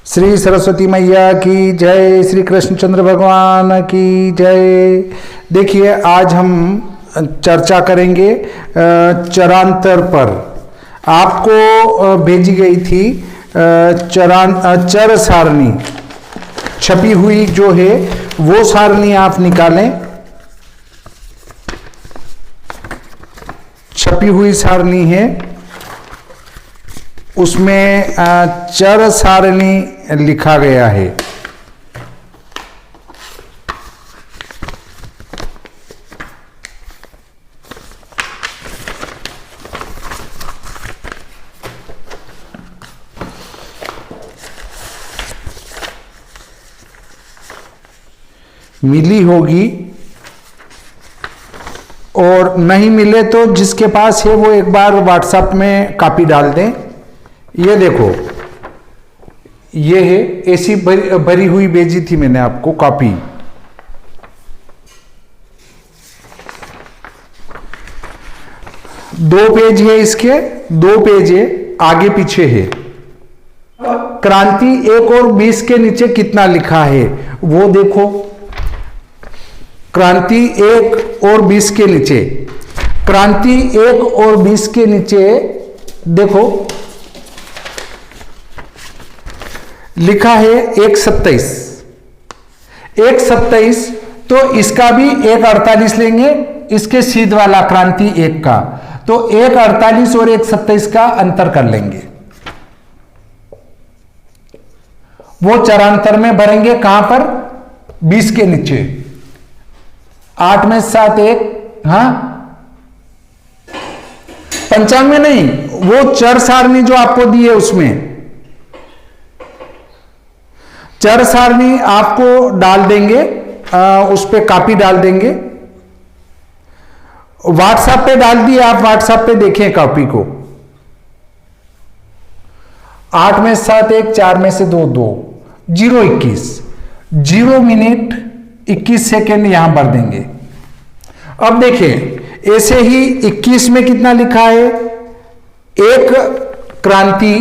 श्री सरस्वती मैया की जय, श्री कृष्णचंद्र भगवान की जय। देखिए आज हम चर्चा करेंगे चरांतर पर। आपको भेजी गई थी चर सारणी छपी हुई जो है वो सारणी आप निकालें। छपी हुई सारणी है, उसमें चर सारणी लिखा गया है। मिली होगी और नहीं मिले तो जिसके पास है वो एक बार व्हाट्सएप में कॉपी डाल दें। ये देखो, ये है, ऐसी भरी हुई भेजी थी मैंने आपको कॉपी। दो पेज है इसके, दो पेज है, आगे पीछे है। क्रांति 1 और 20 के नीचे कितना लिखा है वो देखो। क्रांति 1 और 20 के नीचे, क्रांति 1 और 20 के नीचे देखो लिखा है 1:27। 1:27 तो इसका भी 1:48 लेंगे, इसके सीध वाला क्रांति 1 का, तो 1:48 और 1:27 का अंतर कर लेंगे। वो चरांतर में भरेंगे कहां पर? 20 के नीचे। 8 में 7 1, हाँ 95 नहीं, वो चर सारणी जो आपको दी है उसमें चर सारणी आपको डाल देंगे, उस पे कॉपी डाल देंगे। व्हाट्सएप पे डाल दिए, आप व्हाट्सएप पे देखें कॉपी को। 8 में 7 1, 4 में से 2 2, 0:21, 0 मिनट 21 सेकेंड यहां भर देंगे। अब देखिए ऐसे ही 21 में कितना लिखा है? 1 क्रांति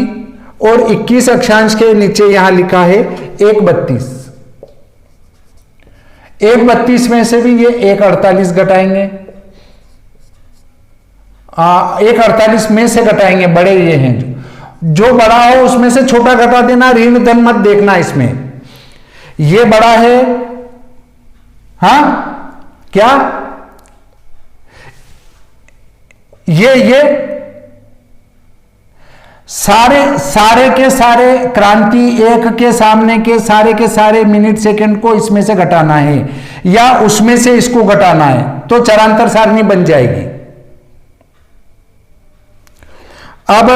और 21 अक्षांश के नीचे यहां लिखा है 1:32। 1:32 में से भी ये 1:48 घटाएंगे। 1:48 में से घटाएंगे, बड़े ये हैं, जो बड़ा हो उसमें से छोटा घटा देना, ऋण धन मत देखना इसमें। ये बड़ा है, हाँ क्या ये सारे के सारे क्रांति 1 के सामने के सारे मिनट सेकंड को इसमें से घटाना है या उसमें से इसको घटाना है, तो चरांतर सारणी बन जाएगी। अब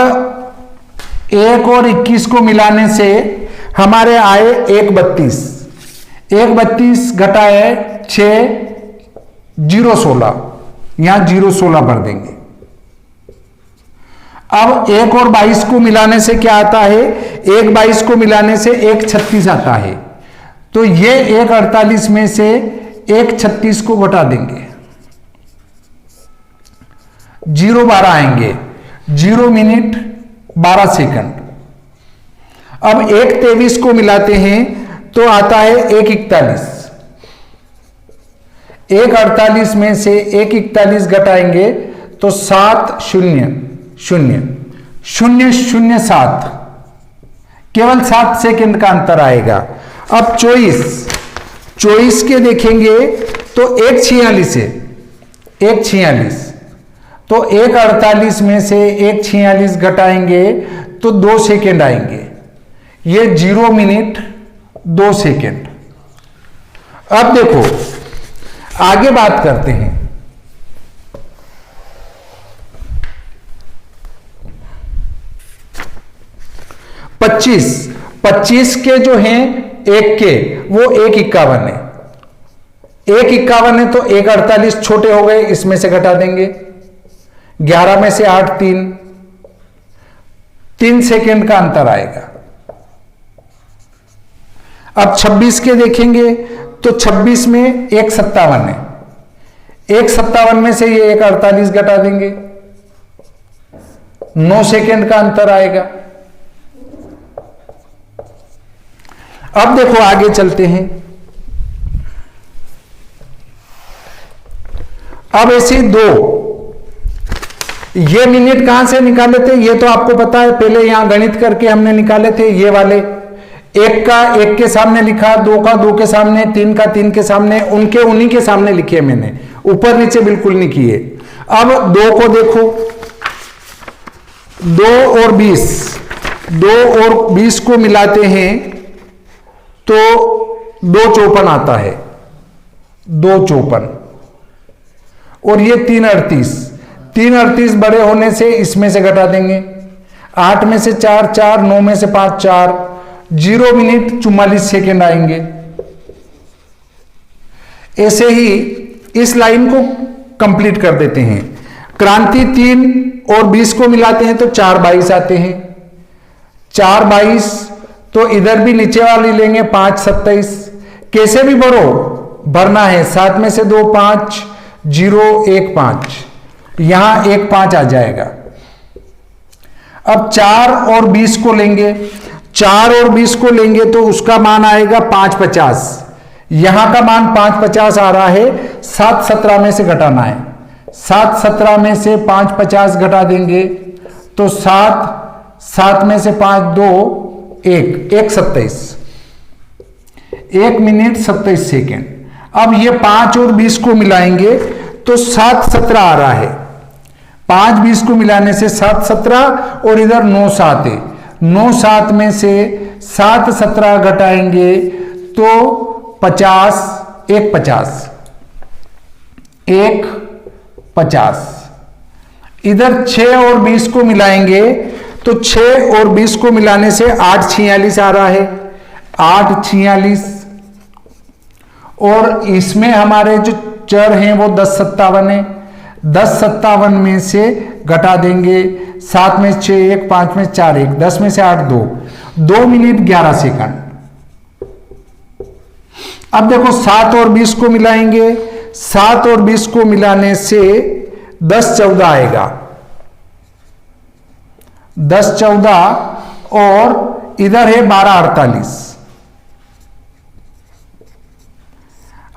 1 और 21 को मिलाने से हमारे आए 1:32। 1:32 घटाए 6, 0:16, यहां 0:16 भर देंगे। अब 1 और 22 को मिलाने से क्या आता है? 1:22 को मिलाने से 1:36 आता है, तो ये 1:48 में से 1:36 को घटा देंगे, 0:12 आएंगे, 0 मिनट 12 सेकंड। अब 1:23 को मिलाते हैं तो आता है 1:41। 1:48 में से 1:41 घटाएंगे तो 7 0 0 0 0 7, केवल 7 सेकंड का अंतर आएगा। अब 24 के देखेंगे तो 1:46 है, 1:46, तो 1:48 में से 1:46 घटाएंगे तो 2 सेकंड आएंगे, ये 0 मिनट 2 सेकंड। अब देखो आगे बात करते हैं। 25 के जो हैं 1 के, वो 1:51 है। 1:51 है तो 1:48 छोटे हो गए, इसमें से घटा देंगे। 11 में से 8 3 सेकंड का अंतर आएगा। अब 26 के देखेंगे तो 26 में 1:57 है। 1:57 में से ये 1:48 घटा देंगे, 9 सेकंड का अंतर आएगा। अब देखो आगे चलते हैं। अब ऐसे दो, ये मिनट कहां से निकाले थे ये तो आपको पता है, पहले यहां गणित करके हमने निकाले थे। ये वाले एक का एक के सामने लिखा, दो का दो के सामने, तीन का तीन के सामने, उनके उन्हीं के सामने लिखे मैंने, ऊपर नीचे बिल्कुल नहीं किए। अब दो को देखो, 2 और 20, 2 और 20 को मिलाते हैं तो 254 आता है, 254। और ये 338, 338 बड़े होने से इसमें से घटा देंगे, 8 में से 4 4, 9 में से 5 4, 0 मिनट 44 सेकेंड आएंगे। ऐसे ही इस लाइन को कंप्लीट कर देते हैं। क्रांति 3 और 20 को मिलाते हैं तो 4 22 आते हैं, 4 22, तो इधर भी नीचे वाली लेंगे 5 27। कैसे भी भरो, भरना है, 7 में से 2 5, 0 1 5, यहां 1 5 आ जाएगा। अब 4 और 20 को लेंगे, 4 और 20 को लेंगे तो उसका मान आएगा 5 50, यहां का मान 5 50 आ रहा है, 7 17 में से घटाना है, 7 17 में से 5 50 घटा देंगे तो 7 7 में से 5 2 1 1 27, 1 मिनट 27 सेकेंड। अब ये 5 और 20 को मिलाएंगे तो 7 17 आ रहा है, 5 20 को मिलाने से 7 17 और इधर 9 7 है, 9 7 में से 7 17 घटाएंगे तो 50 1 50, 1 50। इधर 6 और 20 को मिलाएंगे तो 6 और 20 को मिलाने से 8 46 आ रहा है, 8 46। और इसमें हमारे जो चर हैं वो 10 57 है, 10 57 में से घटा देंगे, 7 में 6 1, 5 में 4 1, 10 में से 8 2, 2 मिनट 11 सेकंड। अब देखो 7 और 20 को मिलाएंगे, 7 और 20 को मिलाने से 10 14 आएगा, 10 14 और इधर है 12 48,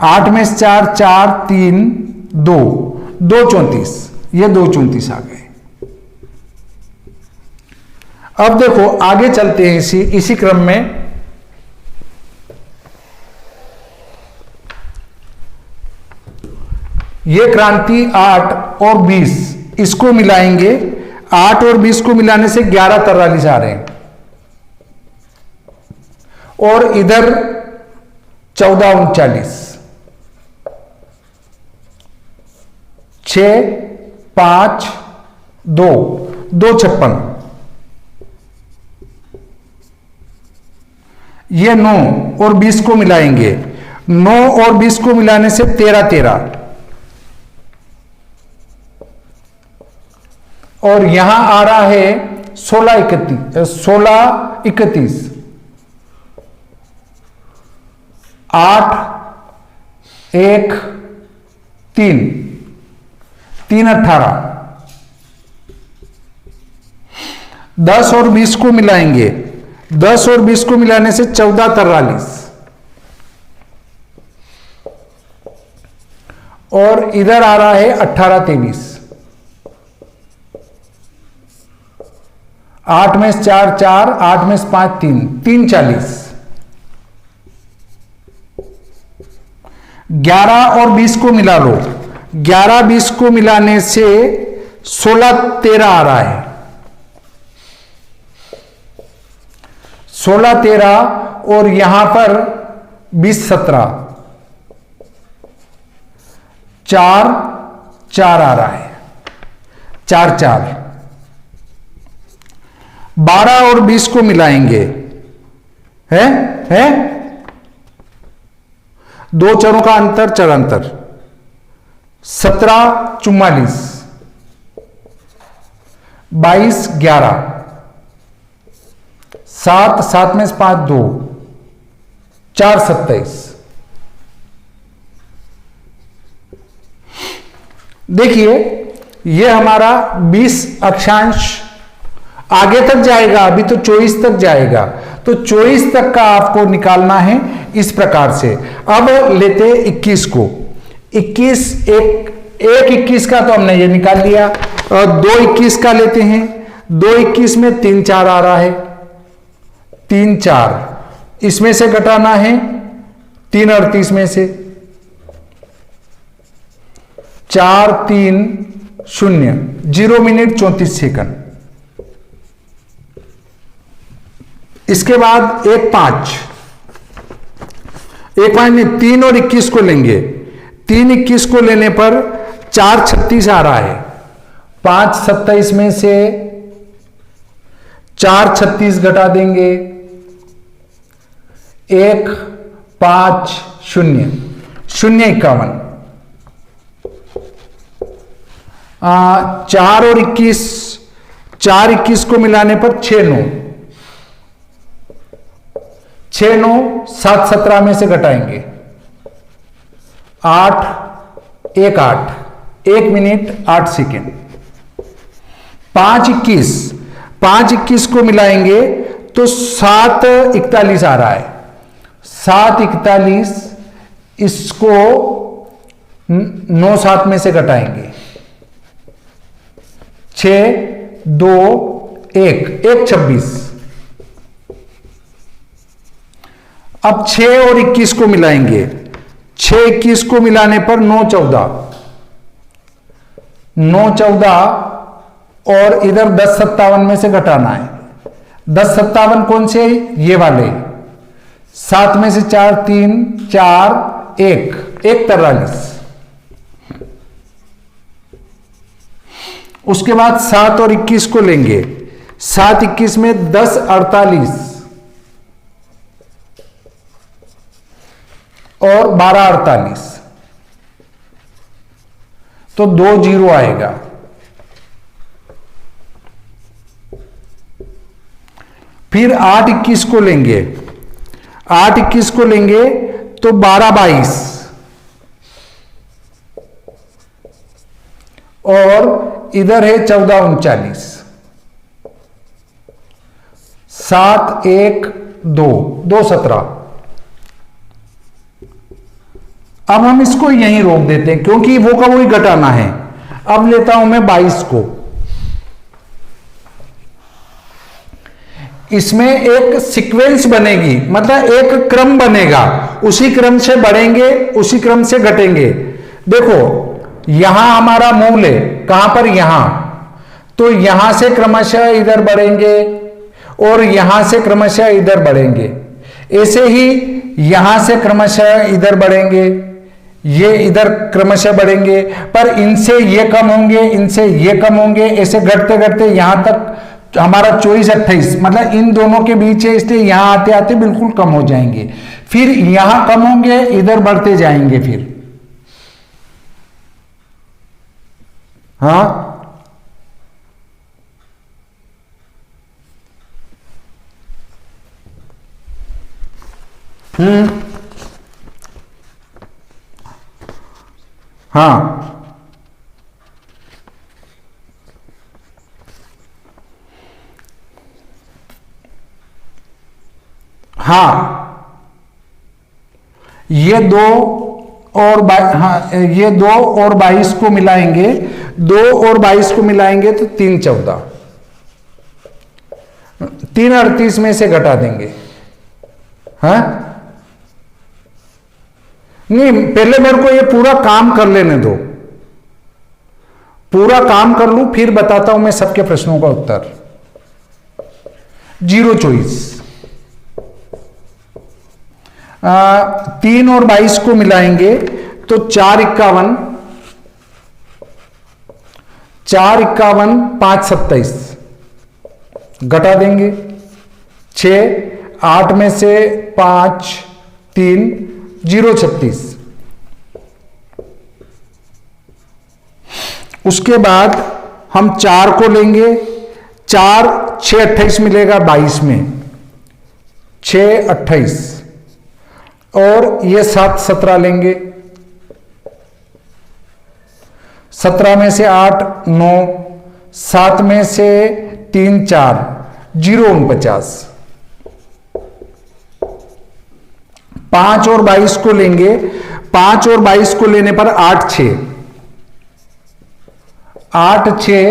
8 में से 4 4 3 2, 2 34, ये 2 34 आ गए। अब देखो आगे चलते हैं इसी क्रम में। ये क्रांति 8 और 20 इसको मिलाएंगे, 8 और 20 को मिलाने से 11 43 आ रहे हैं, और इधर 14 39, 6 5 2 2 56, ये 9 और 20 को मिलाएंगे, 9 और 20 को मिलाने से 13 13, और यहां आ रहा है 16 31, 8 1 3 3 18, 10 और 20 को मिलाएंगे, 10 और 20 को मिलाने से 14 43, और इधर आ रहा है 18 23, 8 में से 4 4, 8 में से 5 3 3 40, 11 और 20 को मिला लो, 11 20 को मिलाने से 16 13 आ रहा है, 16 13, और यहां पर 20 17, 4 4 आ रहा है, 4 4, 12 और 20 को मिलाएंगे, है दो चरों का अंतर, चर अंतर, 17 44, 22 11, 7 7 में से 5 2, 4 27। देखिए ये हमारा 20 अक्षांश आगे तक जाएगा, अभी तो 24 तक जाएगा, तो 24 तक का आपको निकालना है इस प्रकार से। अब लेते हैं 21 को। 21 एक 21 का तो हमने ये निकाल लिया, और 2 21 का लेते हैं। 2 21 में 3 4 आ रहा है, 3 4 इसमें से घटाना है 3 38 में से, 4 3 0 0 मिनट 34 सेकंड। इसके बाद 1 5 में 3 और 21 को लेंगे। 3 21 को लेने पर 4 36 आ रहा है, 5 27 में से 4 36 घटा देंगे, 1 5 0 0 51। 4 और 21, 4 21 को मिलाने पर 6 9 6 9 7 17 में से घटाएंगे, 8 1 8 1 मिनट 8 सेकेंड। 5 21 को मिलाएंगे तो 7 41 आ रहा है, 7 41 इसको 9 7 में से घटाएंगे, 6 2 1 1 26। अब 6 और 21 को मिलाएंगे, 6 21 को मिलाने पर 9 14 और इधर 10 57 में से घटाना है। 10 57 कौन से? ये वाले। 7 में से 4 3 4 1 1 43। उसके बाद 7 और 21 को लेंगे, 7 21 में 10 48 और 12 48, तो 2 0 आएगा। फिर 8 21 को लेंगे, 8 21 को लेंगे तो 12 22 और इधर है 14 39, 7 1 2 2 17। अब हम इसको यहीं रोक देते हैं क्योंकि वो का वही घटाना है। अब लेता हूं मैं 22 को। इसमें एक सीक्वेंस बनेगी, मतलब एक क्रम बनेगा, उसी क्रम से बढ़ेंगे, उसी क्रम से घटेंगे। देखो यहां हमारा मूल है, कहां पर? यहां। तो यहां से क्रमशः इधर बढ़ेंगे और यहां से क्रमशः इधर बढ़ेंगे। ऐसे ही यहां से क्रमशः इधर बढ़ेंगे, ये इधर क्रमशः बढ़ेंगे, पर इनसे ये कम होंगे, इनसे ये कम होंगे, ऐसे घटते घटते यहां तक हमारा 24 28, मतलब इन दोनों के बीच है, इसलिए यहां आते आते बिल्कुल कम हो जाएंगे। फिर यहां कम होंगे, इधर बढ़ते जाएंगे। फिर हाँ, हाँ, हाँ, ये 2 और ये 2 और 22 को मिलाएंगे, 2 और 22 को मिलाएंगे तो 3 14, 3 38 में से घटा देंगे। हाँ नहीं, पहले मेरे को ये पूरा काम कर लेने दो, पूरा काम कर लूं फिर बताता हूं मैं सबके प्रश्नों का उत्तर। 0 24, 3 और 22 को मिलाएंगे तो 4 51, 4 51 5 27 घटा देंगे, 6 8 में से 5 3 0 36। उसके बाद हम 4 को लेंगे, 4 6 28 मिलेगा 22 में, 6 28 और ये 7 17 लेंगे, 17 में से 8 9, 7 में से 3 4 0 49। 5 और 22 को लेंगे, 5 और 22 को लेने पर 8 6, 8 6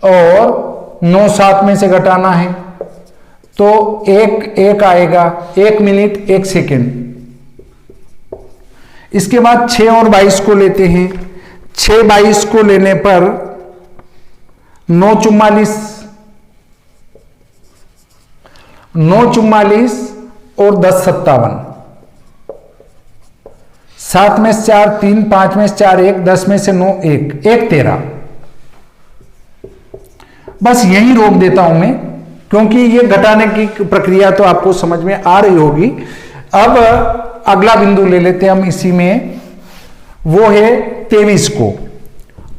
और 9 7 में से घटाना है तो 1 आएगा, 1 मिनट 1 सेकेंड। इसके बाद 6 और 22 को लेते हैं, 6 22 को लेने पर 9 44, 9 44 और 10 57, 7 में से 4 3, 5 में से 4 1, 10 में से 9 1, 1 13। बस यही रोक देता हूं मैं, क्योंकि ये घटाने की प्रक्रिया तो आपको समझ में आ रही होगी। अब अगला बिंदु ले लेते हैं हम इसी में, वो है 23 को।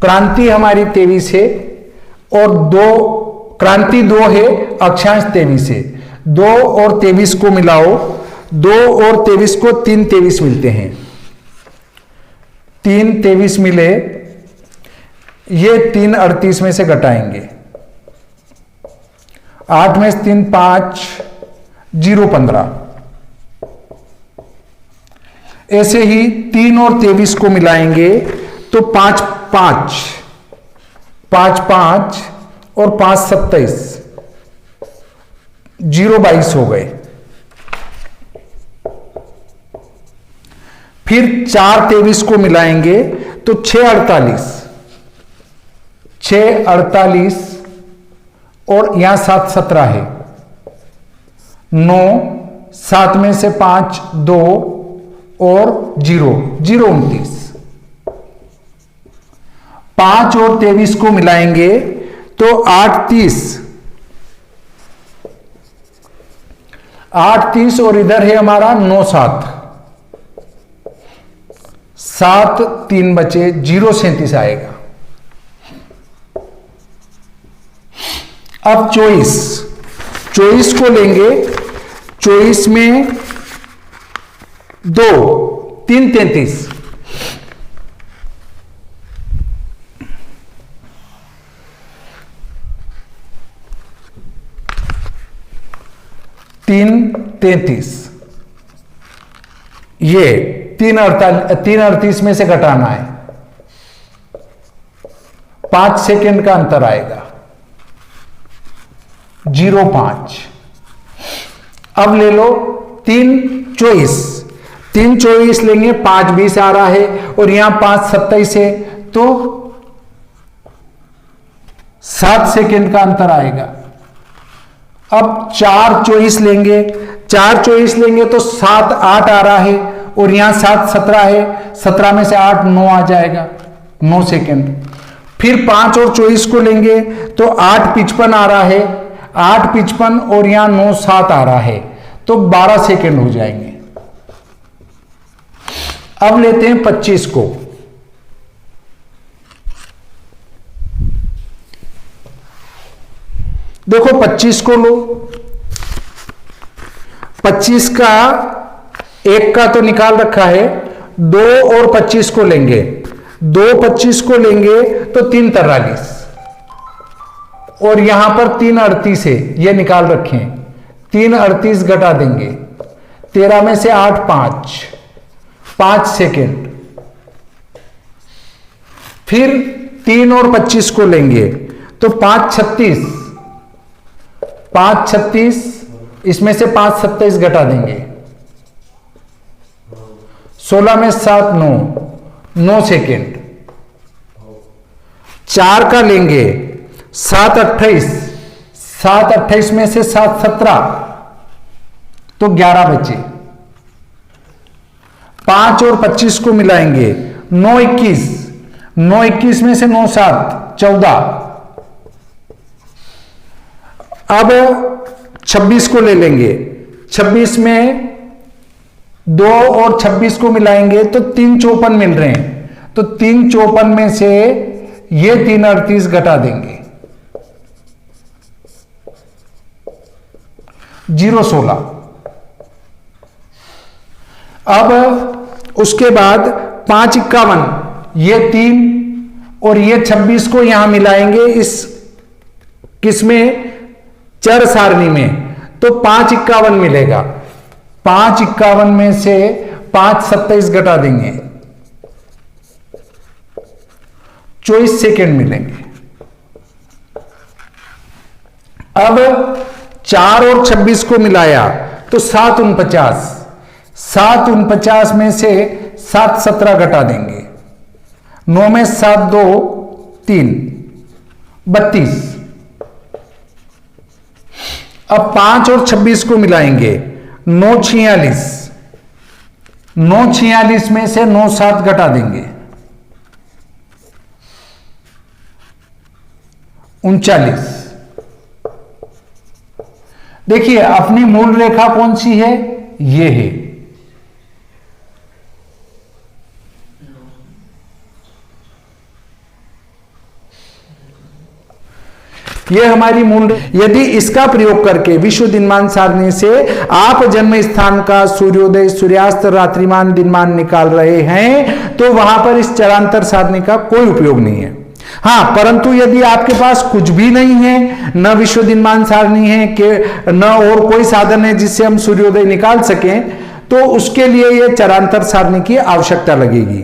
क्रांति हमारी 23 है और क्रांति 2 है, अक्षांश 23 है। 2 और 23 को मिलाओ, 2 और 23 को 3 23 मिलते हैं, 3 23 मिले, ये 3 38 में से घटाएंगे, 8 में से 3 5, 0 15। ऐसे ही 3 और 23 को मिलाएंगे तो 5 5, 5 5 और 5 27, 0 22 हो गए। फिर 4 23 को मिलाएंगे तो 6 48, 6 48 और यहां 7 17 है, 9 7 में से 5 2 और 0 0 29। 5 और 23 को मिलाएंगे तो 8 30, 8 30 और इधर है हमारा 9 7, 7 3 बचे, 0 37 आएगा। अब 24 को लेंगे, 24 में 2 3 33, 3 33, ये 3 38 में से घटाना है, 5 सेकेंड का अंतर आएगा, 0 5। अब ले लो 3 24, 3 24 लेंगे, 5 20 आ रहा है और यहां 5 27 है तो 7 सेकेंड का अंतर आएगा। अब 4 24 लेंगे, 4 24 लेंगे तो 7 8 आ रहा है और यहां 7 17 है, 17 में से 8 9 आ जाएगा, 9 सेकेंड। फिर 5 और 24 को लेंगे तो 8 55 आ रहा है, 8 55 और यहां 9 7 आ रहा है तो 12 सेकेंड हो जाएंगे। अब लेते हैं 25 को, देखो 25 को लो, 25 का 1 का तो निकाल रखा है, 2 और 25 को लेंगे, 2 25 को लेंगे तो 3 43 और यहां पर 3 38 है, ये निकाल रखे हैं, 3 38 घटा देंगे, 13 में से 8 5 सेकेंड। फिर 3 और 25 को लेंगे तो 5 36, 5 36, इसमें से 5 27 घटा देंगे, 16 में 7 9 सेकेंड। 4 का लेंगे 7 28, 7 28 में से 7 17 तो 11 बचे। 5 और 25 को मिलाएंगे 9 21, 9 21 में से 9 7 14। अब 26 को ले लेंगे, 26 में 2 और 26 को मिलाएंगे तो 3 54 मिल रहे हैं, तो 3 54 में से ये 3 38 घटा देंगे, 0 16। अब उसके बाद 5 51, ये 3 और ये 26 को यहां मिलाएंगे इस किसमें, चर सारणी में, तो 5 51 मिलेगा। 5:51 में से 5:27 घटा देंगे, 24 सेकेंड मिलेंगे। अब 4 और 26 को मिलाया तो 7:49, 7:49 में से 7:17 घटा देंगे, 9 में 7 2 3 32। अब 5 और 26 को मिलाएंगे, 9:46, 9:46 में से 9 7 घटा देंगे, 39। देखिए अपनी मूल रेखा कौन सी है, ये है। ये हमारी मूल। यदि इसका प्रयोग करके विश्व दिनमान सारणी से आप जन्म स्थान का सूर्योदय, सूर्यास्त, रात्रिमान, दिनमान निकाल रहे हैं तो वहां पर इस चरांतर सारणी का कोई उपयोग नहीं है। हाँ, परंतु यदि आपके पास कुछ भी नहीं है, न विश्व दिनमान सारणी है कि न और कोई साधन है जिससे हम सूर्योदय निकाल सकें, तो उसके लिए यह चरांतर सारणी की आवश्यकता लगेगी।